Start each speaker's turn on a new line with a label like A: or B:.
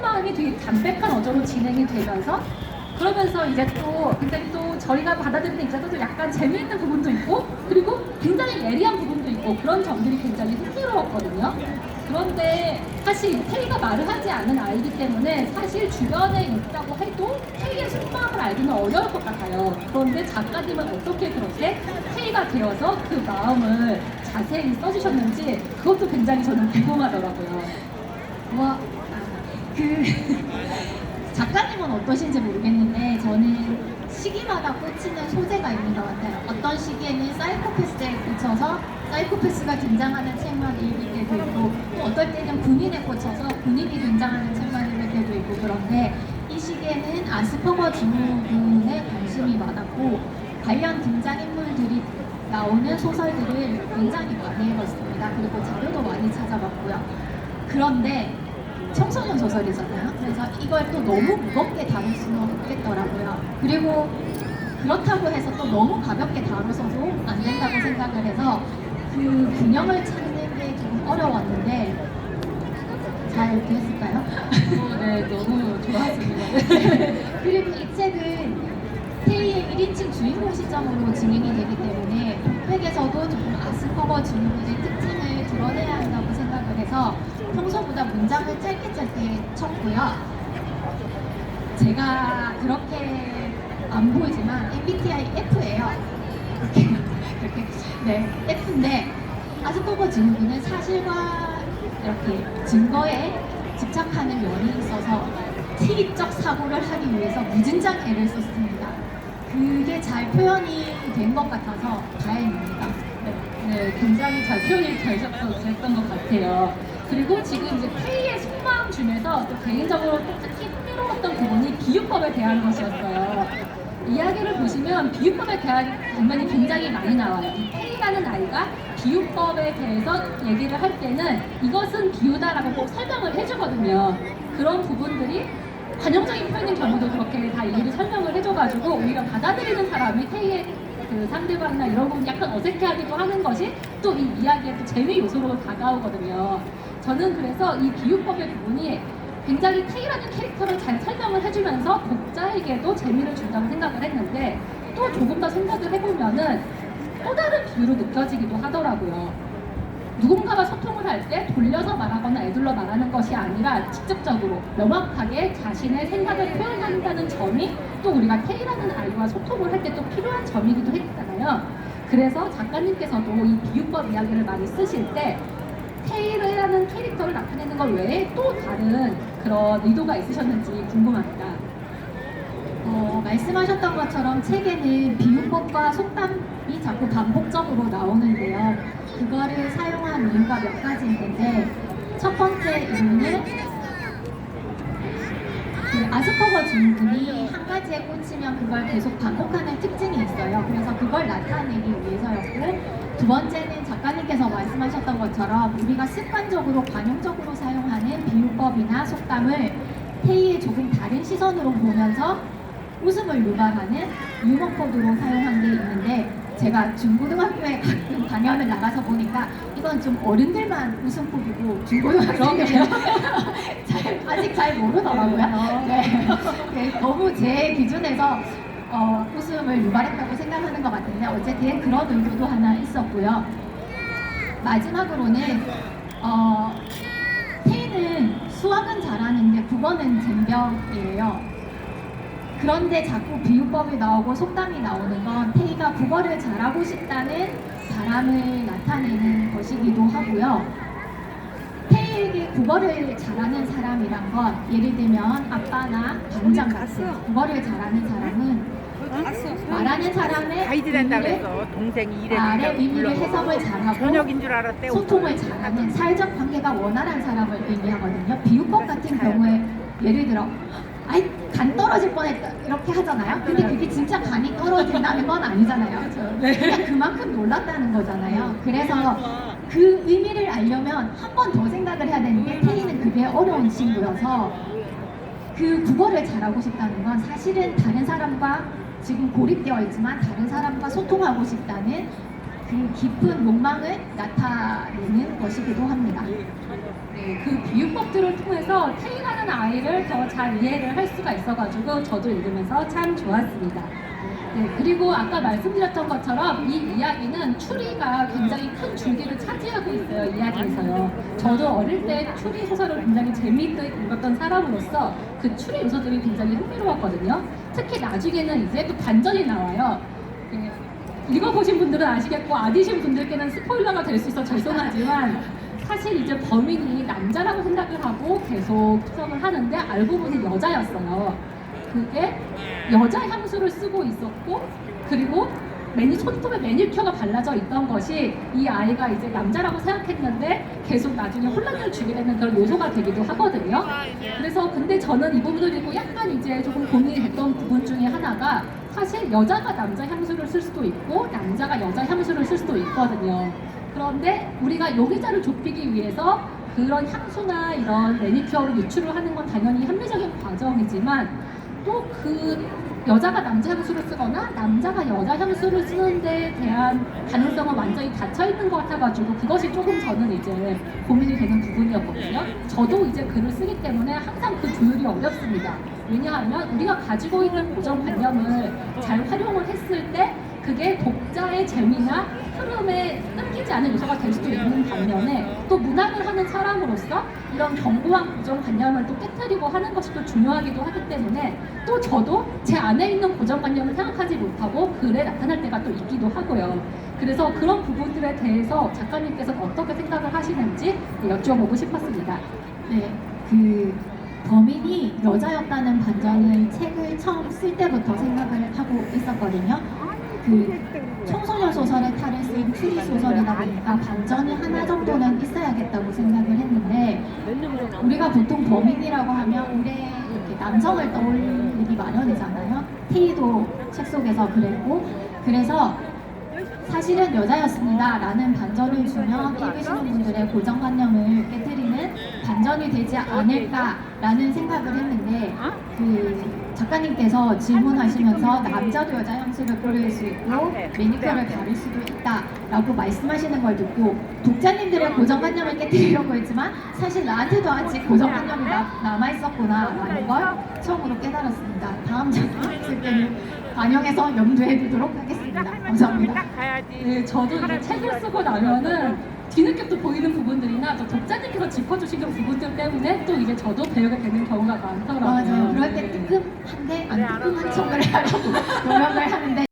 A: 속마음이 되게 담백한 어조로 진행이 되면서 그러면서 이제 또 굉장히 또 저희가 받아들이는 입장에서 약간 재미있는 부분도 있고 그리고 굉장히 예리한 부분도 있고 그런 점들이 굉장히 흥미로웠거든요. 그런데 사실 테이가 말을 하지 않은 아이기 때문에 사실 주변에 있다고 해도 테이의 속마음을 알기는 어려울 것 같아요. 그런데 작가님은 어떻게 그렇게 테이가 되어서 그 마음을 자세히 써주셨는지 그것도 굉장히 저는 궁금하더라고요.
B: 와, 그 작가님은 어떠신지 모르겠는데 저는 시기마다 꽂히는 소재가 있는 것 같아요. 어떤 시기에는 사이코패스에 꽂혀서 사이코패스가 등장하는 책만 읽을 때도 있고 또 어떨 때는 군인에 꽂혀서 군인이 등장하는 책만 읽을 때도 있고 그런데 이 시기에는 아스퍼거 증후군에 관심이 많았고 관련 등장인물들이 나오는 소설들을 굉장히 많이 읽었습니다. 그리고 자료도 많이 찾아봤고요. 그런데 청소년 소설이잖아요. 그래서 이걸 또 너무 무겁게 다룰 수는 없겠더라고요. 그리고 그렇다고 해서 또 너무 가볍게 다뤄서도 안 된다고 생각을 해서 그 균형을 찾는 게 조금 어려웠는데 잘 됐을까요?
A: 네, 너무 좋았습니다.
B: 그리고 이 책은 테이의 1인칭 주인공 시점으로 진행이 되기 때문에 독백에서도 조금 아스퍼거 증후군의 특징을 드러내야 한다고 생각을 해서 평소보다 문장을 짧게 쳤고요. 제가 그렇게 안 보이지만 MBTI F예요. 그렇게 네, F인데 아스퍼거 증후군은 사실과 이렇게 증거에 집착하는 면이 있어서 T적 사고를 하기 위해서 무진장 애를 썼습니다. 그게 잘 표현이 된 것 같아서 다행입니다.
A: 네, 굉장히 잘 표현이 되셨던 것 같아요. 그리고 지금 이제 테이의 속마음 중에서 또 개인적으로 또 특히 흥미로웠던 부분이 비유법에 대한 것이었어요. 이야기를 보시면 비유법에 대한 장면이 굉장히 많이 나와요. 이 테이라는 아이가 비유법에 대해서 얘기를 할 때는 이것은 비유다라고 꼭 설명을 해주거든요. 그런 부분들이 관용적인 표현인 경우도 그렇게 다 일일이 설명을 해줘가지고 오히려 받아들이는 사람이 테이의 그 상대방이나 이런 부분 약간 어색해하기도 하는 것이 또 이 이야기의 또 재미 요소로 다가오거든요. 저는 그래서 이 비유법의 부분이 굉장히 테이라는 캐릭터를 잘 설명을 해주면서 독자에게도 재미를 준다고 생각을 했는데 또 조금 더 생각을 해보면은 또 다른 비유로 느껴지기도 하더라고요. 누군가와 소통을 할 때 돌려서 말하거나 애둘러 말하는 것이 아니라 직접적으로 명확하게 자신의 생각을 표현한다는 점이 또 우리가 테이라는 아이와 소통을 할 때 또 필요한 점이기도 했잖아요. 그래서 작가님께서도 이 비유법 이야기를 많이 쓰실 때 테이라는 캐릭터를 나타내는 것 외에 또 다른 그런 의도가 있으셨는지 궁금합니다.
B: 말씀하셨던 것처럼 책에는 비유법과 속담이 자꾸 반복적으로 나오는데요. 그거를 사용한 이유가 몇 가지 있는데 첫 번째 이유는 그 아스퍼거 증후군이 한 가지에 꽂히면 그걸 계속 반복하는 특징이 있어요. 그래서 그걸 나타내기 위해서였고 두 번째는 작가님께서 말씀하셨던 것처럼 우리가 습관적으로 관용적으로 사용하는 비유법이나 속담을 테이의 조금 다른 시선으로 보면서 웃음을 유발하는 유머 코드로 사용한 게 있는데 제가 중고등학교에 가끔 강연을 나가서 보니까 이건 좀 어른들만 웃음 코드고 중고등학생들은 아직 잘 모르더라고요. 네. 네, 너무 제 기준에서 웃음을 유발했다고 생각하는 것 같은데 어쨌든 그런 의도도 하나 있었고요. 마지막으로는 테이는 수학은 잘하는데 국어는 젬병이에요. 그런데 자꾸 비유법이 나오고 속담이 나오는 건 테이가 국어를 잘하고 싶다는 바람을 나타내는 것이기도 하고요. 테이에게 국어를 잘하는 사람이란 건 예를 들면 아빠나 반장 같은 국어를 잘하는 사람은 말하는 사람의
C: 가이드된다 그래서 동생이
B: 말의
C: 이래서
B: 의미를 해석을 잘하고
C: 저녁인 줄 알았대.
B: 소통을 잘하는 사회적 관계가 원활한 사람을 의미하거든요. 비유법 같은 경우에 예를 들어 아이 간 떨어질 뻔했다 이렇게 하잖아요. 근데 그게 진짜 간이 떨어진다는 건 아니잖아요. 그냥 그만큼 놀랐다는 거잖아요. 그래서 그 의미를 알려면 한 번 더 생각을 해야 되는데 테이는 그게 어려운 친구여서 그 국어를 잘하고 싶다는 건 사실은 다른 사람과 지금 고립되어 있지만 다른 사람과 소통하고 싶다는 그 깊은 욕망을 나타내는 것이기도 합니다.
A: 네, 네, 그 비유법들을 통해서 태어나는 아이를 더 잘 이해를 할 수가 있어가지고 저도 읽으면서 참 좋았습니다. 네, 그리고 아까 말씀드렸던 것처럼 이 이야기는 추리가 굉장히 큰 줄기를 차지하고 있어요, 이야기에서요. 저도 어릴 때 추리 소설을 굉장히 재미있게 읽었던 사람으로서 그 추리 요소들이 굉장히 흥미로웠거든요. 특히 나중에는 이제 또 반전이 나와요. 네, 읽어보신 분들은 아시겠고 아니신 분들께는 스포일러가 될 수 있어 죄송하지만 사실 이제 범인이 남자라고 생각을 하고 계속 추정을 하는데 알고 보니 여자였어요. 그게 여자 향수를 쓰고 있었고 그리고 손톱에 매니큐어가 발라져 있던 것이 이 아이가 이제 남자라고 생각했는데 계속 나중에 혼란을 주게 되는 그런 요소가 되기도 하거든요. 그래서 근데 저는 이 부분을 읽고 약간 이제 조금 고민이 됐던 부분 중에 하나가 사실 여자가 남자 향수를 쓸 수도 있고 남자가 여자 향수를 쓸 수도 있거든요. 그런데 우리가 용의자를 좁히기 위해서 그런 향수나 이런 매니큐어를 유출을 하는 건 당연히 합리적인 과정이지만 또 그 여자가 남자 향수를 쓰거나 남자가 여자 향수를 쓰는 데 대한 가능성은 완전히 닫혀 있는 것 같아가지고 그것이 조금 저는 이제 고민이 되는 부분이었거든요. 저도 이제 글을 쓰기 때문에 항상 그 조율이 어렵습니다. 왜냐하면 우리가 가지고 있는 고정관념을 잘 활용을 했을 때 그게 독자의 재미나 흐름에 끊기지 않은 요소가 될 수도 있는 반면에 또 문학을 하는 사람으로서 이런 견고한 고정관념을 또 깨뜨리고 하는 것이 또 중요하기도 하기 때문에 또 저도 제 안에 있는 고정관념을 생각하지 못하고 글에 나타날 때가 또 있기도 하고요. 그래서 그런 부분들에 대해서 작가님께서는 어떻게 생각을 하시는지 여쭤보고 싶었습니다.
B: 네, 그 범인이 여자였다는 반전은 책을 처음 쓸 때부터 생각을 하고 있었거든요. 그 청소년 소설의 탈을 쓴 추리 소설이다 보니까 반전이 하나 정도는 있어야겠다고 생각을 했는데 우리가 보통 범인이라고 하면 미래에 이렇게 남성을 떠올리기 마련이잖아요. 테이도 책 속에서 그랬고 그래서 사실은 여자였습니다 라는 반전을 주면 읽으시는 분들의 고정관념을 깨뜨리는 반전이 되지 않을까라는 생각을 했는데 그 작가님께서 질문하시면서 남자도 여자 향수를 뿌릴 수 있고 매니큐어를 바를 수도 있다라고 말씀하시는 걸 듣고 독자님들의 고정관념을 깨뜨리려고 했지만 사실 나한테도 아직 고정관념이 남아있었구나라는 걸 처음으로 깨달았습니다. 다음 작품 쓸 때는 반영해서 염두에 두도록 하겠습니다. 감사합니다.
A: 네, 저도 이제 책을 쓰고 나면은 뒤늦게 또 보이는 부분들이나 또 독자님께서 짚어주신 그 부분들 때문에 또 이제 저도 배우게 되는 경우가 많더라고요.
B: 맞아요. 그럴 때 뜨끔한데 안 뜨끔한 척을 하려고 노력을 하는데